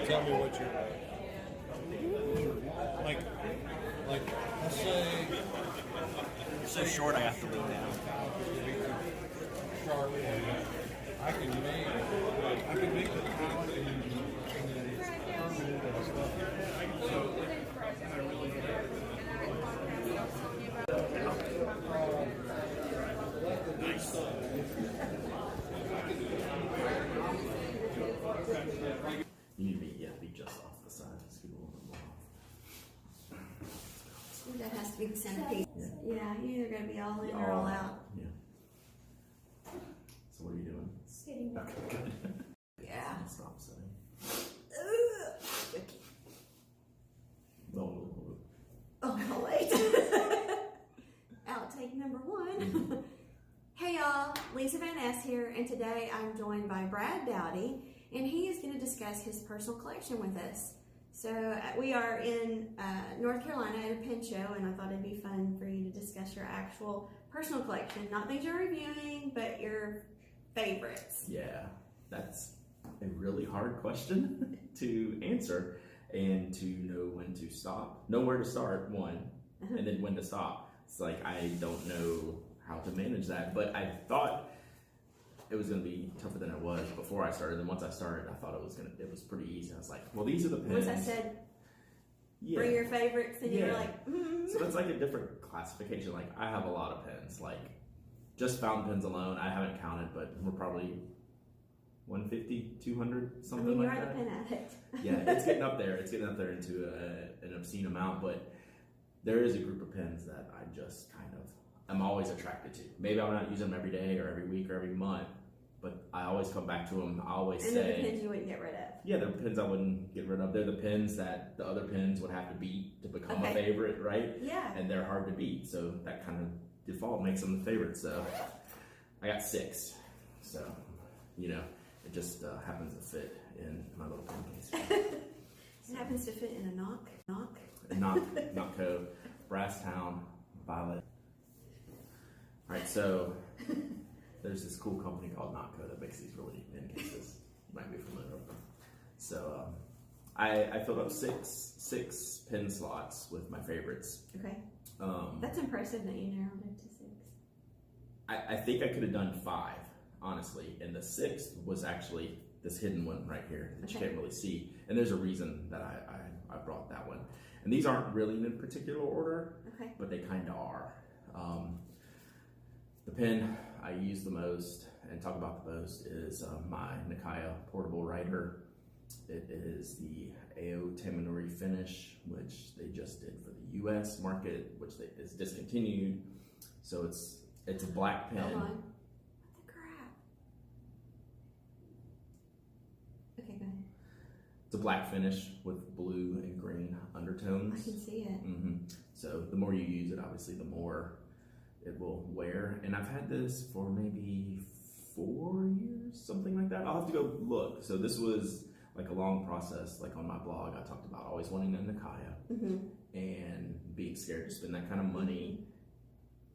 tell me what you're like. Let's say You're so short, I have to lean down. sharp. I can make the palette and permanent and stuff. So You need to be just off the side. Just keep a little bit more off. That has to be the centerpiece. Yeah. Yeah, you're either going to be all in or all out. Yeah. So what are you doing? Sitting. Okay, good. Yeah. Stop sitting. Okay. No. Oh, no, wait. Outtake number 1. Hey y'all, Lisa Van Ness here, and today I'm joined by Brad Dowdy, and he is going to discuss his personal collection with us. So we are in North Carolina at a pen show, and I thought it'd be fun for you to discuss your actual personal collection. Not things you're reviewing, but your favorites. Yeah, that's a really hard question to answer, and to know when to stop, know where to start, one, and then when to stop. It's like I don't know how to manage that, but I thought it was going to be tougher than it was before I started. And once I started, I thought it was pretty easy. I was like, well, these are the pens. Once I said, bring your favorites, and you were like, So that's like a different classification. Like I have a lot of pens, like just fountain pens alone. I haven't counted, but we're probably 150, 200, something like that. You're the pen addict. Yeah, it's getting up there. It's getting up there into an obscene amount, but there is a group of pens that I just kind of, I'm always attracted to. Maybe I'm not using them every day or every week or every month, but I always come back to them. I always say, they're the pens you wouldn't get rid of. Yeah, they're pens I wouldn't get rid of. They're the pens that the other pens would have to beat to become a favorite, right? Yeah. And they're hard to beat, so that kind of default makes them the favorite. So I got 6. So, it just happens to fit in my little pen case. It happens to fit in a knock. Nakiya, Brasstown, Violet. All right, so there's this cool company called Nakiya that makes these really neat pen cases. You might be familiar with them. So I filled up six pen slots with my favorites. Okay. That's impressive that you narrowed it to 6. I think I could have done 5, honestly, and the 6th was actually this hidden one right here that you can't really see. And there's a reason that I brought that one. And these aren't really in particular order, but they kind of are. The pen I use the most and talk about the most is my Nakiya portable writer. It is the AO Tamanuri finish, which they just did for the US market, which is discontinued. So it's a black pen. Hold on. What the crap? Okay, go ahead. It's a black finish with blue and green undertones. I can see it. So the more you use it, obviously, the more it will wear. And I've had this for maybe 4 years, something like that. I'll have to go look. So this was like a long process. Like on my blog, I talked about always wanting a Nakiya and being scared to spend that kind of money,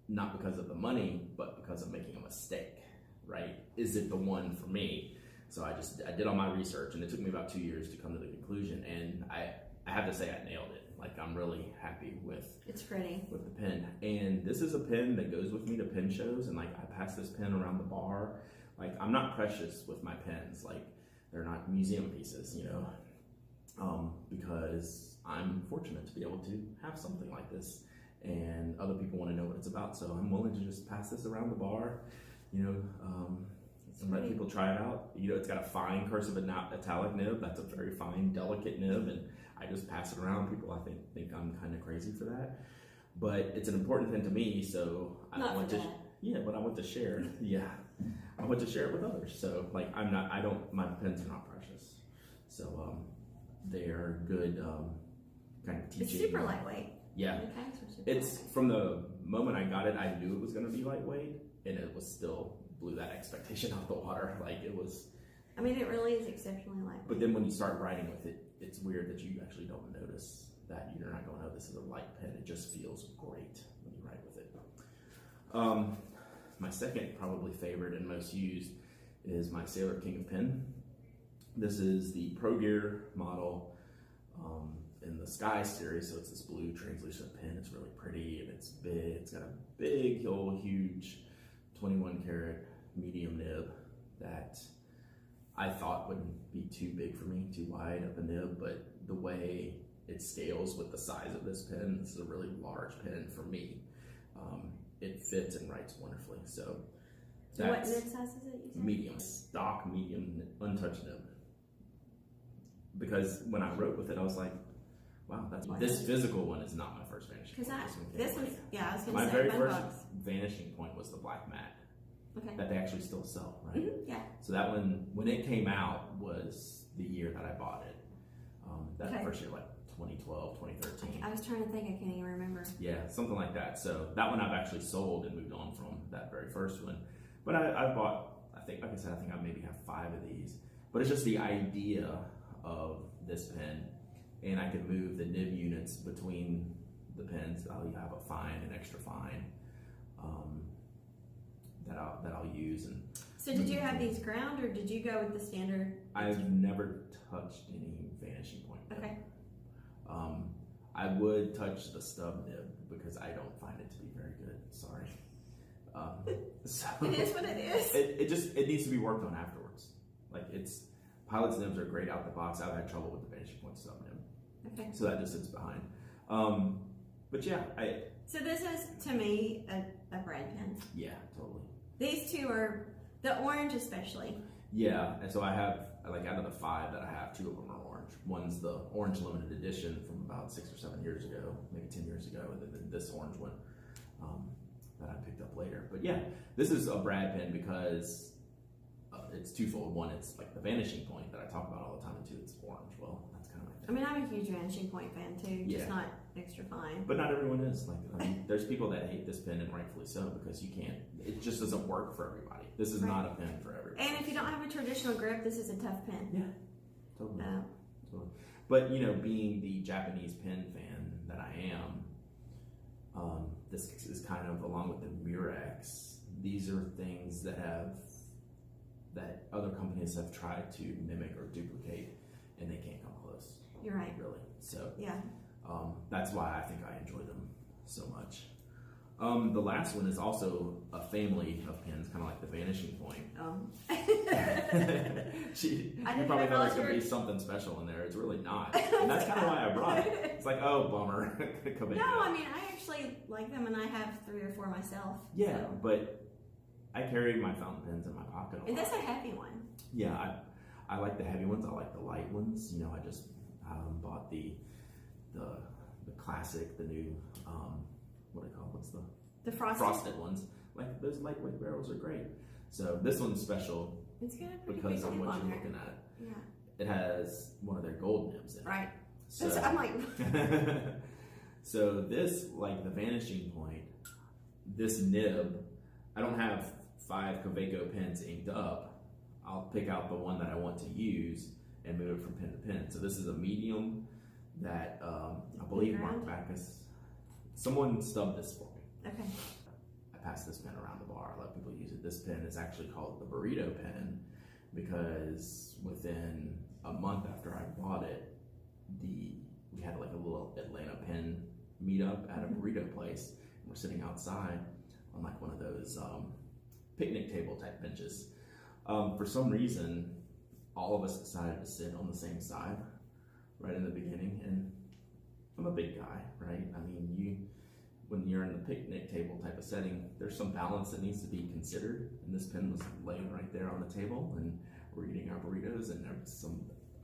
not because of the money, but because of making a mistake, right? Is it the one for me? So I did all my research, and it took me about 2 years to come to the conclusion. And I have to say I nailed it. Like I'm really happy with it's pretty with the pen. And this is a pen that goes with me to pen shows, and like I pass this pen around the bar. Like I'm not precious with my pens. Like they're not museum pieces, because I'm fortunate to be able to have something like this, and other people want to know what it's about. So I'm willing to just pass this around the bar, and let people try it out. It's got a fine cursive italic nib. That's a very fine, delicate nib, and I just pass it around. People, I think I'm kind of crazy for that, but it's an important pen to me. So I want to, but I want to share. Yeah, I want to share it with others. So like my pens are not precious. So they are good kind of teaching. It's super lightweight. Yeah, it's from the moment I got it, I knew it was going to be lightweight, and it was still blew that expectation out the water. Like it was. I mean, it really is exceptionally lightweight. But then when you start writing with it, it's weird that you actually don't notice that. You're not going, oh, this is a light pen. It just feels great when you write with it. My second probably favorite and most used is my Sailor King of Pen. This is the Pro Gear model in the Sky series, so it's this blue translucent pen. It's really pretty and it's big. It's got a big, old, huge 21 karat medium nib that I thought wouldn't be too big for me, too wide of a nib, but the way it scales with the size of this pen, this is a really large pen for me. It fits and writes wonderfully. So what nib size is it? You said? Medium, stock medium, untouched nib. Because when I wrote with it, I was like, wow, this physical one is not my first vanishing point. Because I was going to my say very my first box. vanishing point was the black matte. Okay. That they actually still sell, right? Yeah. So that one, when it came out, was the year that I bought it. That first year, like 2012, 2013. I was trying to think, I can't even remember. Yeah, something like that. So that one I've actually sold and moved on from that very first one. But I bought, I think, like I said, I think I maybe have 5 of these. But it's just the idea of this pen, and I can move the nib units between the pens. You have a fine and extra fine that I'll use. And so did you have these ground, or did you go with the standard? I've never touched any vanishing point nib. Okay. I would touch the stub nib because I don't find it to be very good. Sorry. So it is what it is. It needs to be worked on afterwards. Like Pilot's nibs are great out the box. I've had trouble with the vanishing point stub nib. Okay. So that just sits behind. But yeah, So this is, to me, a Brad pen. Yeah, totally. These two are, the orange especially. Yeah, and so I have, like, out of the 5 that I have, 2 of them are orange. One's the orange limited edition from about 6 or 7 years ago, maybe 10 years ago, and then this orange one that I picked up later. But yeah, this is a Brad pen because it's twofold. One, it's like the vanishing point that I talk about all the time, and 2, it's orange. Well, that's kind of like that. I mean, I'm a huge vanishing point fan too, just not extra fine. But not everyone is. Like, I mean, there's people that hate this pen, and rightfully so, because it just doesn't work for everybody. This is not a pen for everybody. And if you don't have a traditional grip, this is a tough pen. Yeah, totally. Totally. But, being the Japanese pen fan that I am, this is kind of, along with the Murex, these are things that other companies have tried to mimic or duplicate, and they can't come close. You're right. Really. So yeah, that's why I think I enjoy them so much. The last one is also a family of pens, kind of like the vanishing point. You probably thought it was going to be something special in there. It's really not. And that's kind of why I brought it. It's like, oh, bummer. No, I mean, I actually like them, and I have 3 or 4 myself. Yeah, so. But I carry my fountain pens in my pocket a lot. And that's a heavy one. Yeah, I like the heavy ones. I like the light ones. I just bought the classic, the new, what do they call it? What's the frosted ones. Like, those lightweight barrels are great. So this one's special it's got a pretty because big of nib what on you're there. looking at. Yeah. It has one of their gold nibs in it. Right. So I'm like... So this, like the vanishing point, this nib, I don't have 5 Kaweco pens inked up. I'll pick out the one that I want to use and move it from pen to pen. So this is a medium that I believe Mark Backus, someone stubbed this for me. Okay. I pass this pen around the bar. I let people use it. This pen is actually called the burrito pen because within a month after I bought it, we had like a little Atlanta pen meetup at a burrito place. And we're sitting outside on like one of those picnic table type benches. For some reason, all of us decided to sit on the same side right in the beginning. And I'm a big guy, right? I mean, when you're in the picnic table type of setting, there's some balance that needs to be considered. And this pen was laying right there on the table, and we're eating our burritos, and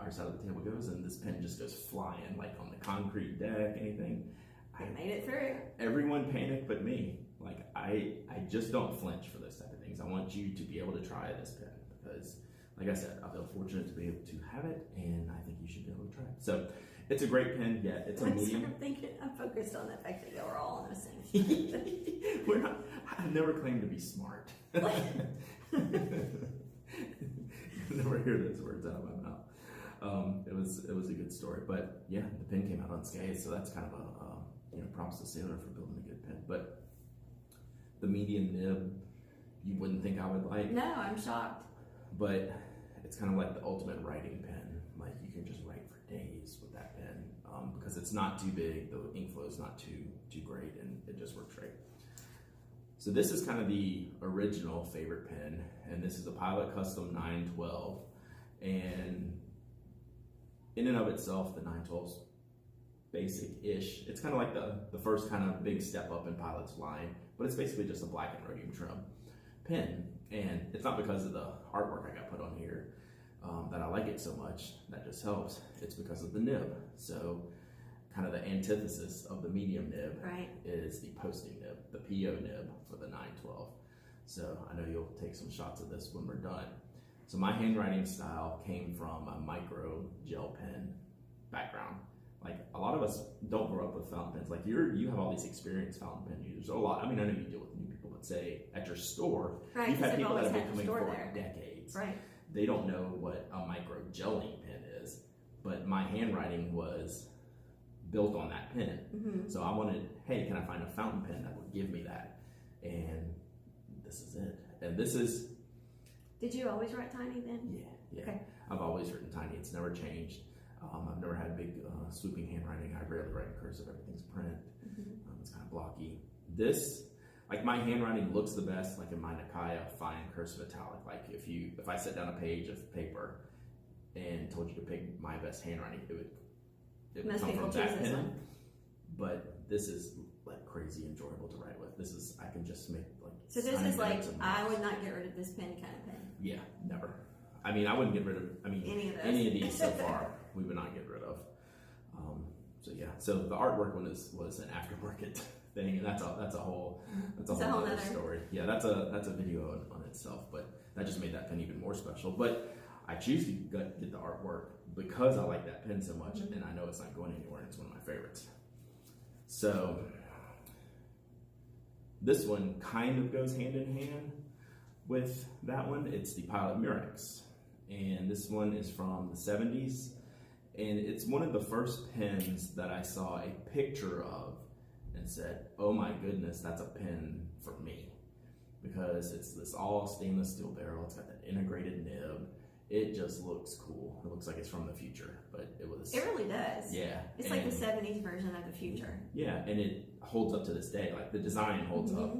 our side of the table goes, and this pen just goes flying, like on the concrete deck, anything. I made it through. Everyone panicked but me. Like, I just don't flinch for those type of things. I want you to be able to try this pen because, like I said, I feel fortunate to be able to have it, and I think you should be able to try it. So it's a great pen. Yeah, it's a medium. I'm focused on the fact that we're all on the same. We're not. I never claimed to be smart. Never hear those words out of my mouth. It was a good story, but yeah, the pen came out unscathed, so that's kind of a props to Sailor for building a good pen. But the medium nib, you wouldn't think I would like. No, I'm shocked. But it's kind of like the ultimate writing pen. Like you can just write for days with that pen because it's not too big, the ink flow is not too great, and it just works great. So this is kind of the original favorite pen, and this is a Pilot Custom 912, and in and of itself, the 912's basic-ish. It's kind of like the first kind of big step up in Pilot's line, but it's basically just a black and rhodium trim pen, and it's not because of the artwork I got put on here that I like it so much. That just helps. It's because of the nib. So kind of the antithesis of the medium nib is the posting nib, the PO nib for the 912. So I know you'll take some shots of this when we're done. So my handwriting style came from a micro gel pen background. Like a lot of us don't grow up with fountain pens. Like you have all these experienced fountain pen users. A lot. I mean, I know you deal with new people, but say at your store, you've had people that have been coming for decades. Right. They don't know what a micro gelling pen is, but my handwriting was built on that pen. So I wanted, hey, can I find a fountain pen that would give me that? And this is it. And this is. Did you always write tiny then? Yeah. Okay. I've always written tiny. It's never changed. I've never had big swooping handwriting. I rarely write in cursive. Everything's print. It's kind of blocky. This, like my handwriting looks the best like in my Nakiya fine cursive italic. Like if I set down a page of paper and told you to pick my best handwriting, it would come from that pen. But this is like crazy enjoyable to write with. This is, I can just make like. So this is like, I would not get rid of this pen kind of pen. Yeah, never. I mean, I wouldn't get rid of, any of these so far, we would not get rid of. So yeah, so the artwork one was an aftermarket thing, and that's a whole other story. Yeah, that's a video on itself, but that just made that pen even more special. But I choose to get the artwork because I like that pen so much, and I know it's not going anywhere, and it's one of my favorites. So this one kind of goes hand in hand with that one. It's the Pilot Murex, and this one is from the 70s, and it's one of the first pens that I saw a picture of and said, oh my goodness, that's a pen for me, because it's this all stainless steel barrel. It's got that integrated nib. It just looks cool. It looks like it's from the future, but it really does. Yeah. It's like the 70s version of the future. Yeah, and it holds up to this day. Like the design holds up,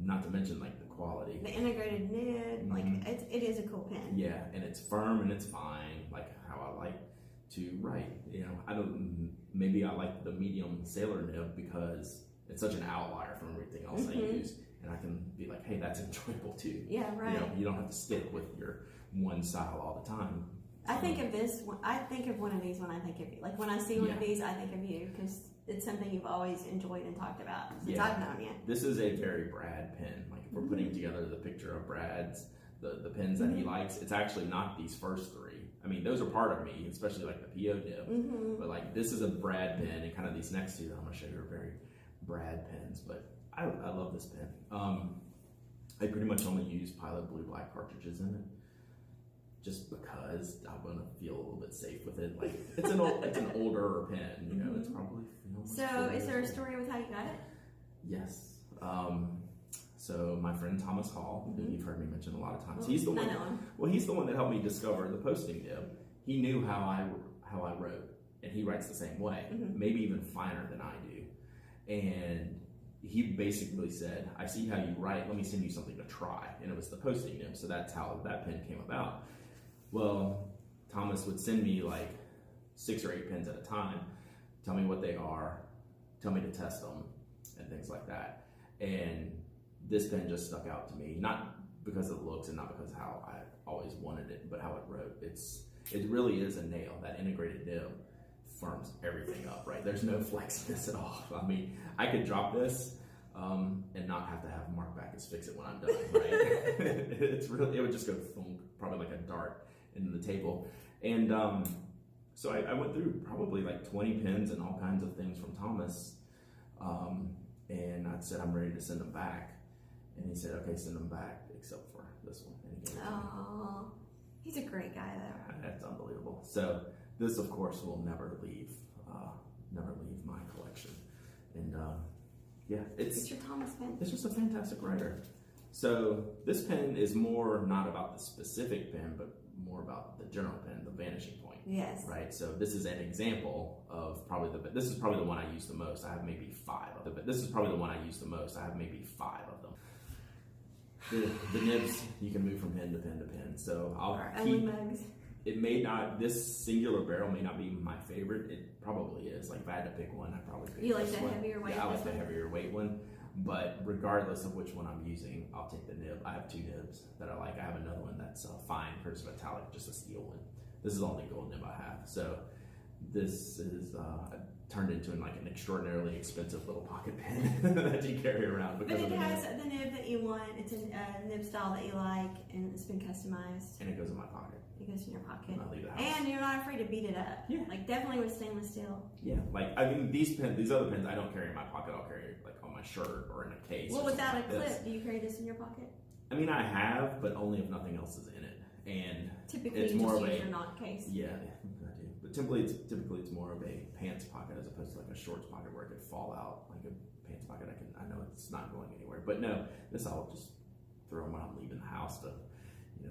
not to mention like the quality. The integrated nib, like it is a cool pen. Yeah, and it's firm and it's fine, like how I like to write. Maybe I like the medium sailor nib because it's such an outlier from everything else I use, and I can be like, hey, that's enjoyable too. Yeah, right. You don't have to stick with your one style all the time. I think of this. I think of one of these when I think of you. Like when I see one of these, I think of you because it's something you've always enjoyed and talked about since I've known you. This is a very Brad pen. Like if we're putting together the picture of Brad's, the pens that he likes, it's actually not these first three. I mean, those are part of me, especially like the PO nib. But like this is a Brad pen, and kind of these next two that I'm gonna show you are very Brad pens. But I love this pen. I pretty much only use Pilot blue black cartridges in it, just because I want to feel a little bit safe with it. Like it's an older pen, it's probably. So, is there a story with how you got it? Yes. So my friend Thomas Hall, who you've heard me mention a lot of times, he's the one. Well, he's the one that helped me discover the posting nib. He knew how I wrote, and he writes the same way, maybe even finer than I do. And he basically said, I see how you write, let me send you something to try. And it was the posting nib, so that's how that pen came about. Well, Thomas would send me like 6 or 8 pens at a time, tell me what they are, tell me to test them, and things like that. And this pen just stuck out to me, not because of the looks and not because of how I always wanted it, but how it wrote. It really is a nail. That integrated nib firms everything up, right? There's no flexiness at all. I mean, I could drop this and not have to have Mark Backus fix it when I'm done, right? It would just go thunk, probably like a dart into the table. And so I went through probably like 20 pens and all kinds of things from Thomas, and I said, I'm ready to send them back. And he said, okay, send them back, except for this one. And he gave it to me. He's a great guy, though. That's unbelievable. So this, of course, will never leave my collection. And it's your Thomas pen. It's just a fantastic writer. So this pen is more not about the specific pen, but more about the general pen, the vanishing point. Yes. Right. So this is an example of this is probably the one I use the most. I have maybe 5 of them. This is probably the one I use the most. I have maybe 5 of them. The nibs you can move from pen to pen to pen. So I'll keep. Mugs. It may not. This singular barrel may not be my favorite. It probably is. Like if I had to pick one, I'd probably pick. You like this the one. heavier weight? Yeah, I like the heavier weight one. But regardless of which one I'm using, I'll take the nib. I have 2 nibs that I like. I have another one that's fine, hers metallic, just a steel one. This is the only gold nib I have. So this is turned into like an extraordinarily expensive little pocket pen that you carry around. But Because it of has the nib that you want. It's a nib style that you like, and it's been customized. And it goes in my pocket. It goes in your pocket. When I leave the house. And you're not afraid to beat it up. Yeah. Like definitely with stainless steel. Yeah, like I mean these other pens I don't carry in my pocket. I'll carry like on my shirt or in a case. Well, or without a like this. clip, do you carry this in your pocket? I mean I have, but only if nothing else is in it. And Typically, it's you more just of use a your knot case. yeah, I do. But typically it's more of a pants pocket as opposed to like a shorts pocket where it could fall out. Like a pants pocket, I know it's not going anywhere. But no, this I'll just throw when I'm leaving the house to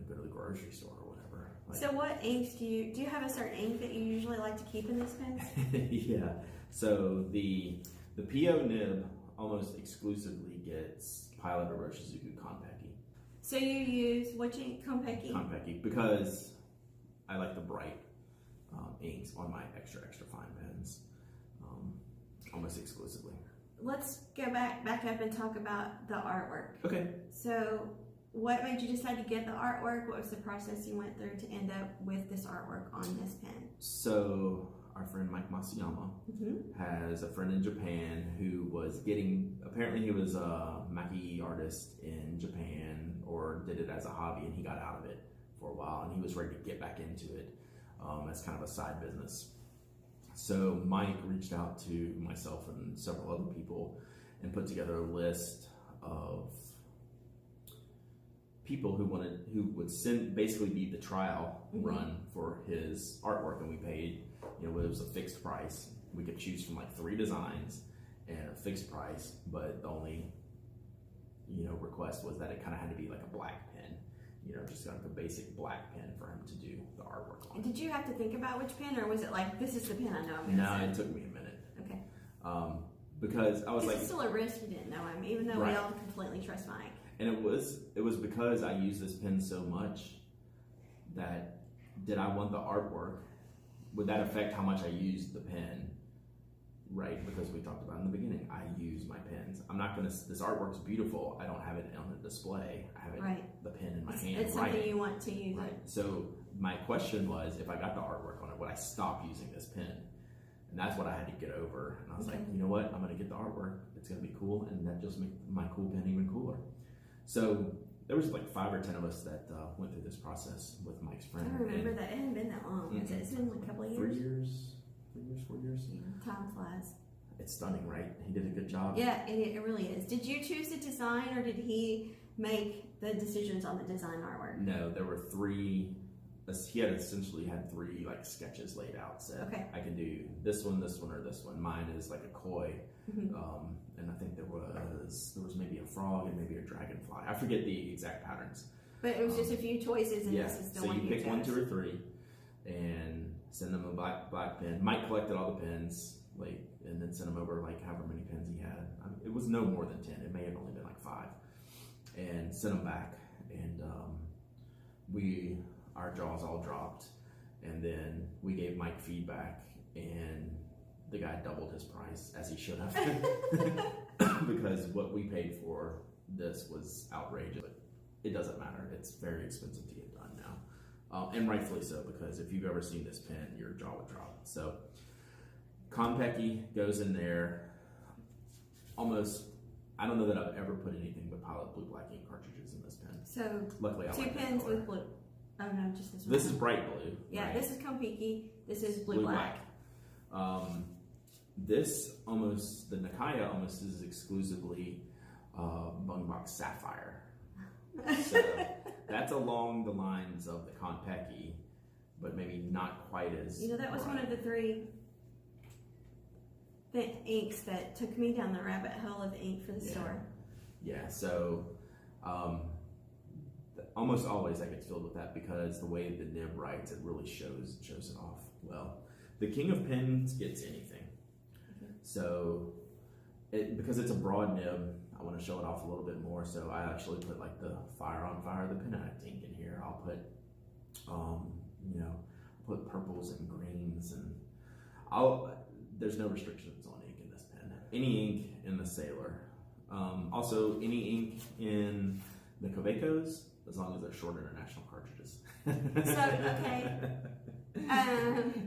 go to the grocery store or whatever. Like, So what inks do you have a certain ink that you usually like to keep in these pens? yeah. So the PO nib almost exclusively gets Pilot or Roshizuku Konpeki. So you use which ink? Konpeki? Konpeki because I like the bright inks on my extra fine pens almost exclusively. Let's go back up and talk about the artwork. Okay. So what made you decide to get the artwork? What was the process you went through to end up with this artwork on this pen? So our friend Mike Masuyama has a friend in Japan who was apparently he was a maki artist in Japan or did it as a hobby, and he got out of it for a while and he was ready to get back into it as kind of a side business. So Mike reached out to myself and several other people and put together a list of people who would basically be the trial run for his artwork, and we paid, it was a fixed price. We could choose from like 3 designs and a fixed price, but the only request was that it kind of had to be like a black pen, just like a basic black pen for him to do the artwork on. And did you have to think about which pen, or was it like, this is the pen I know I'm going to No, send? it took me a minute. Okay. Because I was like, it's still a risk you didn't know him, even though we all completely trust Mike. and it was because I use this pen so much that did I want the artwork? Would that affect how much I use the pen? Right, because we talked about in the beginning, I use my pens. I'm not this artwork's beautiful. I don't have it on the display. I have it, the pen in my hand. It's something you want to use. Right. So my question was, if I got the artwork on it, would I stop using this pen? And that's what I had to get over. And I was like, you know what? I'm going to get the artwork. It's going to be cool, and that just makes my cool pen even cooler. So there was like 5 or 10 of us that went through this process with Mike's friend. I remember that. It hadn't been that long. It's been like a couple of years. 4 years. Yeah, time flies. It's stunning, right? He did a good job. Yeah, it really is. Did you choose the design, or did he make the decisions on the design artwork? No, there were 3. He had essentially had 3 like sketches laid out. Said, I can do this one, or this one. Mine is like a koi, and I think there was maybe a frog and maybe a dragonfly. I forget the exact patterns. But it was just a few choices, and this is the one you chose. So you pick 1, 2, or 3, and send them a black pen. Mike collected all the pens, and then sent them over however many pens he had. It was no more than 10. It may have only been 5, and sent them back. And our jaws all dropped, and then we gave Mike feedback, and the guy doubled his price, as he should have, because what we paid for this was outrageous. But it doesn't matter. It's very expensive to get done now, and rightfully so, because if you've ever seen this pen, your jaw would drop. So Konpeki goes in there. Almost, I don't know that I've ever put anything but Pilot blue black ink cartridges in this pen. So luckily, I 2 like pens with blue. Oh no, just this one. This is bright blue. Yeah, right? this is Konpeki. This is blue black. The Nakiya almost is exclusively Bungbox Sapphire. So that's along the lines of the Konpeki, but maybe not quite as. That was one of the 3 inks that took me down the rabbit hole of ink for the store. Yeah, so almost always that gets filled with that because the way the nib writes, it really shows it off well. The king of pens gets anything. So because it's a broad nib, I want to show it off a little bit more. So I actually put like the Fire on Fire, the Pen Addict ink in here. I'll put, put purples and greens, and there's no restrictions on ink in this pen. Any ink in the Sailor. Also, any ink in the Covecos, as long as they're short international cartridges. So, okay.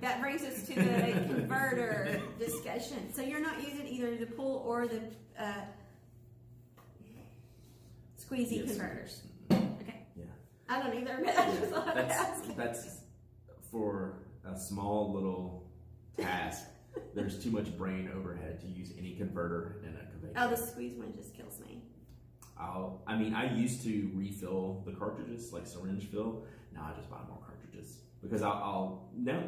That brings us to the converter discussion. So you're not using either the pull or the squeezy converters. Okay. Yeah. I don't either, but I just thought I'd ask. That's for a small little task. There's too much brain overhead to use any converter in a Covecao. Oh, the squeeze one just kills me. I used to refill the cartridges, like syringe fill. Now I just buy more cartridges because now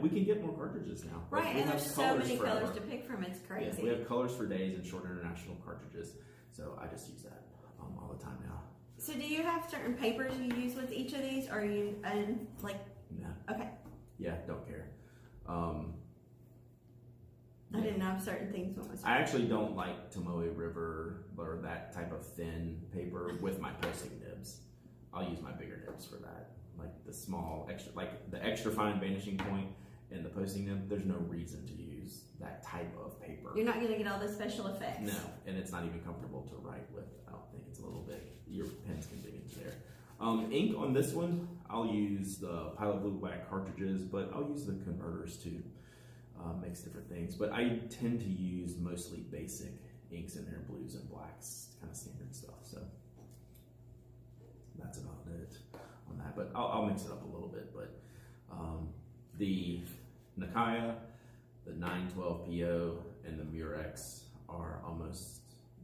we can get more cartridges now. Right, we and have there's so many forever. colors to pick from. It's crazy. Yeah, we have colors for days and short international cartridges, so I just use that all the time now. So do you have certain papers you use with each of these, or are you No. Okay. Yeah, don't care. I didn't know certain things went with. I actually don't like Tomoe River or that type of thin paper with my posting nibs. I'll use my bigger nibs for that. Like the small extra, like the extra fine vanishing point and the posting nib. There's no reason to use that type of paper. You're not going to get all the special effects. No, and it's not even comfortable to write with. I don't think it's a little bit. Your pens can dig into there. Ink on this one, I'll use the Pilot Blue Black cartridges, but I'll use the converters too. Makes different things, but I tend to use mostly basic inks in there, blues and blacks, kind of standard stuff. So that's about it on that. But I'll mix it up a little bit. But the Nakiya, the 912 PO, and the Murex are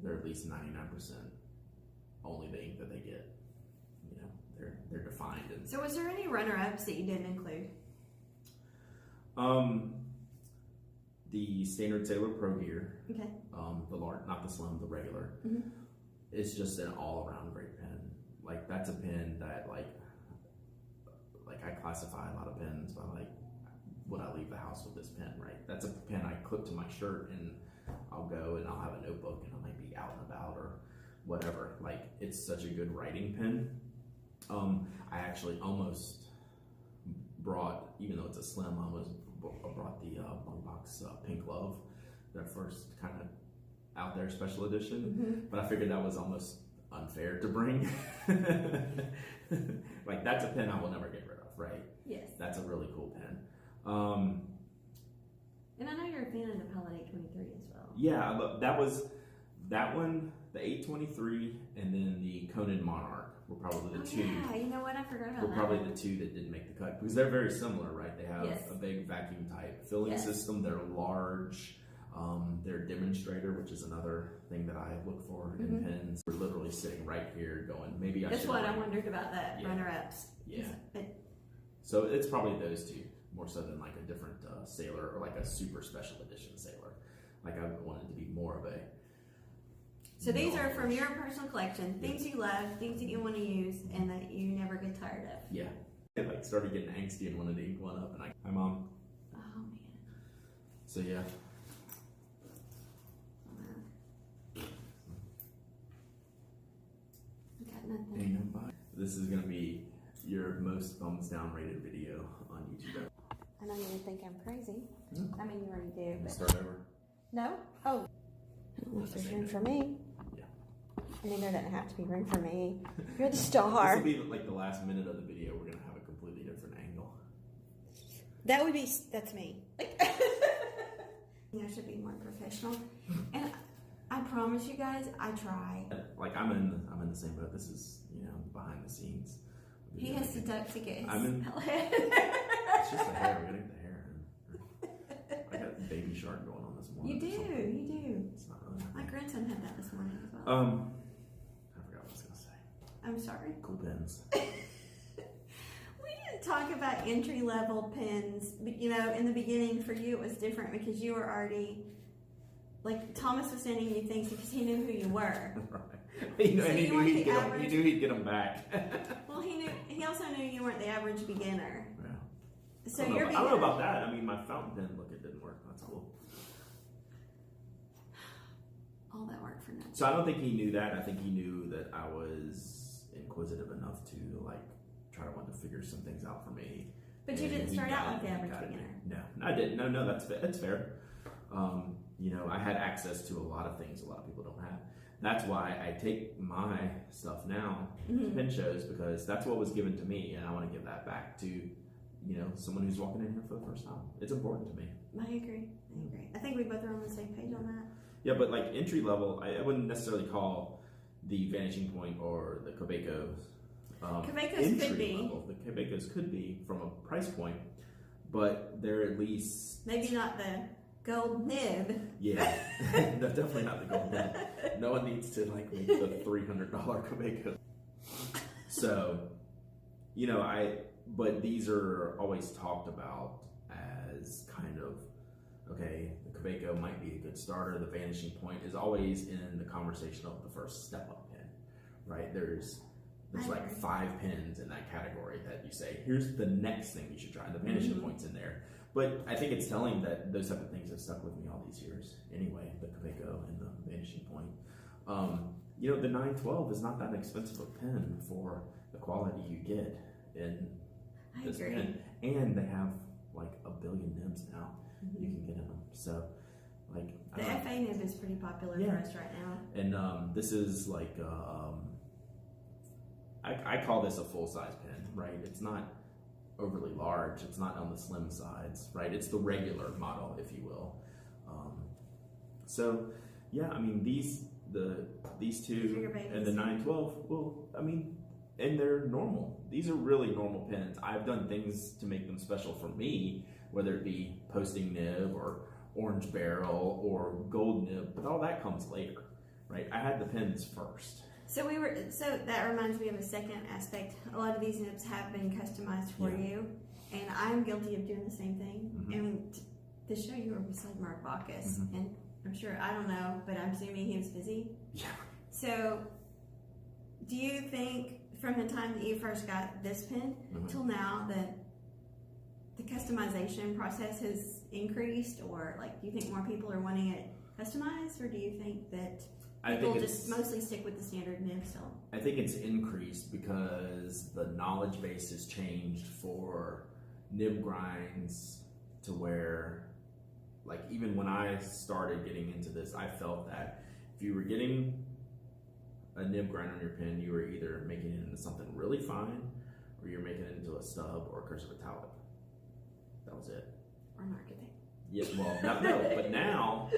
they're at least 99% only the ink that they get. They're defined. And so was there any runner-ups that you didn't include? The standard Sailor Pro Gear, okay. The large, not the slim, the regular. Mm-hmm. It's just an all-around great pen. Like that's a pen that like I classify a lot of pens by like, would I leave the house with this pen? Right. That's a pen I clip to my shirt and I'll go and I'll have a notebook and I might be out and about or whatever. Like it's such a good writing pen. I actually almost brought, even though it's a slim, I almost brought the Boombox Pink Love, their first kind of out there special edition, but I figured that was almost unfair to bring. Like that's a pen I will never get rid of, right? Yes. That's a really cool pen. And I know you're a fan of the Pilot 823 as well. Yeah, but that one, the 823, and then the Conan Monarch were probably the two. Yeah, you know what? I forgot about Were that. probably the two that didn't make the cut because they're very similar, right? They have Yes. a big vacuum type filling system. They're large. They're demonstrator, which is another thing that I look for in pens. We're literally sitting right here going, maybe I should. That's what I wondered about that runner-ups. Yeah. So it's probably those two more so than like a different Sailor or like a super special edition Sailor. Like I wanted to be more of a. So these are from your personal collection, things you love, things that you want to use, and that you never get tired of. Yeah. I like started getting angsty and wanted to ink one up, and hi Mom. Oh man. So yeah. Got nothing. Ain't nobody. This is gonna be your most thumbs down rated video on YouTube. I know you would think I'm crazy. No. I mean, you already do. But... Start over. No? Oh. I don't know if there's room for me. Yeah. I mean, there doesn't have to be room for me. You're the This star. will be like the last minute of the video. We're gonna have a completely different angle. That would be, that's me. I should be more professional. And I promise you guys, I try. Like I'm in the same boat. This is behind the scenes. He has to duck to get his It's just the hair. We're getting the hair. I got Baby Shark going on this morning. You do. It's not really My grandson had that this morning as well. I forgot what I was gonna say. I'm sorry. Cool pens. We didn't talk about entry-level pens. But, in the beginning for you it was different because you were already like Thomas was sending you things because he knew who you were. Right. He So you weren't the average- knew he'd get them back. Well, he also knew you weren't the average beginner. Yeah. So I don't you're know about that. I mean, my fountain pen, look, it didn't work. That's cool. all that work for nothing. So I don't think he knew that. I think he knew that I was inquisitive enough to like try to want to figure some things out for me. But you And didn't he start out got like it. the He average got it. beginner. No, I didn't. No, that's fair. You know, I had access to a lot of things a lot of people don't have. That's why I take my stuff now to pen shows, because that's what was given to me, and I want to give that back to, you know, someone who's walking in here for the first time. It's important to me. I agree. I think we both are on the same page on that. Yeah, but like entry level, I wouldn't necessarily call the Vanishing Point or the Quebecos. Quebecos could be. Level. The Quebecos could be from a price point, but they're at least Maybe not the gold nib. yeah, they're definitely not the gold nib. No one needs to like make the $300 Quebeco. So, you know, but these are always talked about as kind of, okay, the Quebeco might be a good starter. The Vanishing Point is always in the conversation of the first step up pin, right? There's like 5 pins in that category that you say, here's the next thing you should try. The Vanishing Point's in there. But I think it's telling that those type of things have stuck with me all these years. Anyway, the Quebeco and the Vanishing Point. You know, the 912 is not that expensive a pen for the quality you get in this pen. And they have like 1 billion nibs now you can get in them. So, like, The FA nib is pretty popular for us right now. And this is like, I call this a full-size pen, right? It's not overly large. It's not on the slim sides, right? It's the regular model, if you will. So, yeah, I mean, these two and the 912, well, I mean, and they're normal. These are really normal pens. I've done things to make them special for me, whether it be posting nib or orange barrel or gold nib, but all that comes later, right? I had the pens first. So that reminds me of a second aspect. A lot of these nibs have been customized for you, and I'm guilty of doing the same thing. And to show you were beside Mark Bacchus, and I'm sure, I don't know, but I'm assuming he was busy. Yeah. So, do you think from the time that you first got this pen till now that the customization process has increased, or like, do you think more people are wanting it customized, or do you think that people just mostly stick with the standard nib still? I think it's increased because the knowledge base has changed for nib grinds to where, like, even when I started getting into this, I felt that if you were getting a nib grind on your pen, you were either making it into something really fine, or you're making it into a stub or a cursive italic. That was it. Or an architect. Yeah, well, no, but now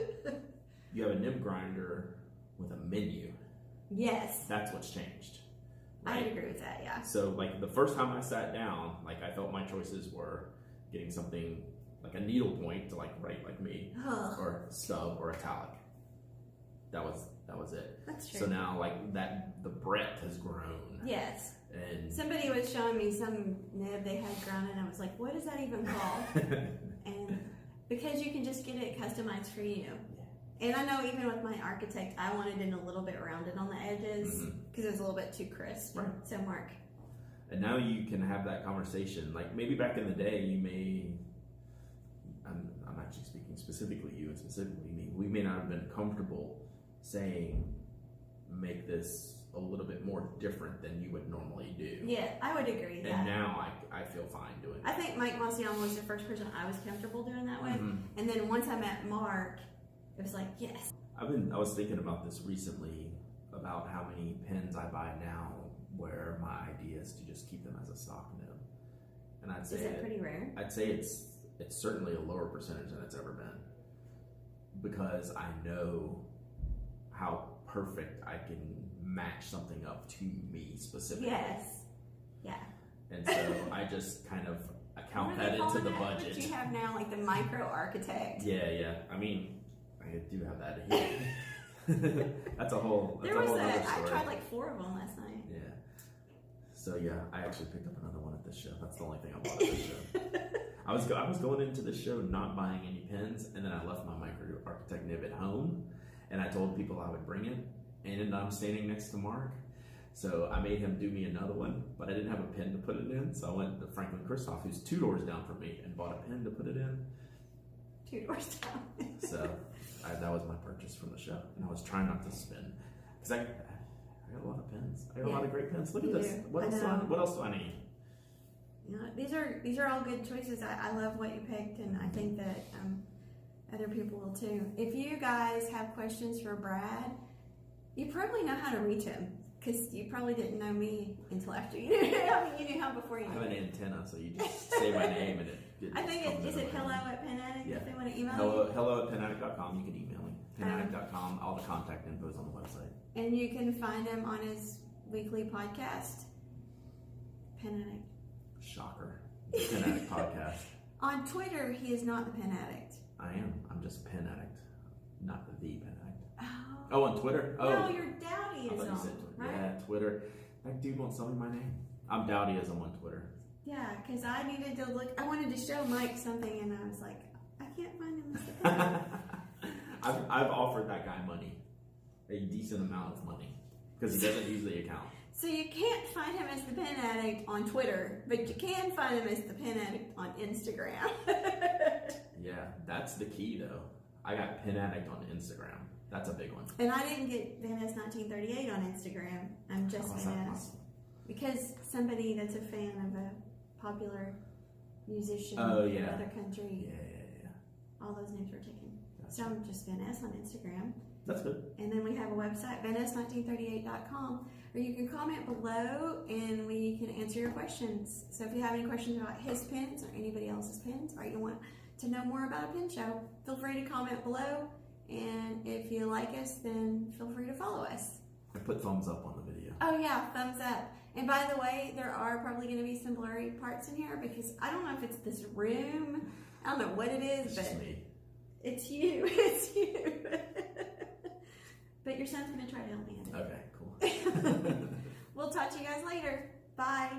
you have a nib grinder with a menu. Yes. That's what's changed. Right? I'd agree with that, yeah. So, like, the first time I sat down, like, I felt my choices were getting something like a needle point to, like, write like me, or stub or italic. That was it. That's true. So now, like, the breadth has grown. Yes. And somebody was showing me some nib they had ground, and I was like, what is that even called? And because you can just get it customized for you. And I know even with my architect, I wanted it a little bit rounded on the edges because it was a little bit too crisp. Right. So, Mark. And now you can have that conversation. Like, maybe back in the day, you may, I'm actually speaking specifically you and specifically me, we may not have been comfortable saying, make this a little bit more different than you would normally do. Yeah, I would agree with that. And now I feel fine doing I that. think Mike Monsignor was the first person I was comfortable doing that with. And then once I met Mark, it was like, yes. I was thinking about this recently, about how many pens I buy now where my idea is to just keep them as a stock nib. And I'd say is that pretty rare? I'd say it's certainly a lower percentage than it's ever been, because I know how perfect I can match something up to me specifically. Yes. Yeah. And so I just kind of account that into the budget. But you have now, like, the micro architect. Yeah. I mean, I do have that here. That's a whole. That's there was a whole other story. I tried like 4 of them last night. Yeah. So yeah, I actually picked up another one at this show. That's the only thing I bought at this show. I was going into this show not buying any pens, and then I left my Micro Architect nib at home, and I told people I would bring it, and I'm standing next to Mark. So I made him do me another one, but I didn't have a pen to put it in, so I went to Franklin Christoph, who's 2 doors down from me, and bought a pen to put it in. 2 doors down. So that was my purchase from the show, and I was trying not to spend, because I got a lot of pens. I got a lot of great pens. Look at You this. do. What else do I need? You know, these are all good choices. I love what you picked, and I think that other people will too. If you guys have questions for Brad, you probably know how to reach him, because you probably didn't know me until after you knew him. I mean, you knew him before you I knew have an me. antenna, so you just say my name and it I think is it hello at Pen Addict Yeah. if they want to email you? Hello at penaddict.com. You can email me. Penaddict.com. All the contact info is on the website. And you can find him on his weekly podcast, Pen Addict. Shocker. Pen Addict podcast. On Twitter, he is not the Pen Addict. I am. I'm just Pen Addict, not the Pen Addict. Oh. Oh, on Twitter? Oh. No, your Dowdy I is thought you on, said Twitter. right? Yeah, Twitter. That dude won't tell me my name. I'm Dowdyism on Twitter. Yeah, because I needed to look. I wanted to show Mike something, and I was like, I can't find him as the Pen Addict. I've offered that guy money, a decent amount of money, because he doesn't use the account. So you can't find him as the Pen Addict on Twitter, but you can find him as the Pen Addict on Instagram. Yeah, that's the key though. I got Pen Addict on Instagram. That's a big one. And I didn't get Van S 1938 on Instagram. I'm just How's Van that S. possible? Because somebody that's a fan of a popular musician Oh, in yeah. another country, Yeah. all those names were taken. That's, So I'm just Van S on Instagram. that's good. And then we have a website, vanas1938.com, where you can comment below and we can answer your questions. So if you have any questions about his pens or anybody else's pens, or you want to know more about a pen show, feel free to comment below. And if you like us, then feel free to follow us. I put thumbs up on the video. Oh yeah, thumbs up. And by the way, there are probably going to be some blurry parts in here because I don't know if it's this room. I don't know what it is, It's but just me. it's you. It's you. But your son's going to try to help me. Okay, cool. We'll talk to you guys later. Bye.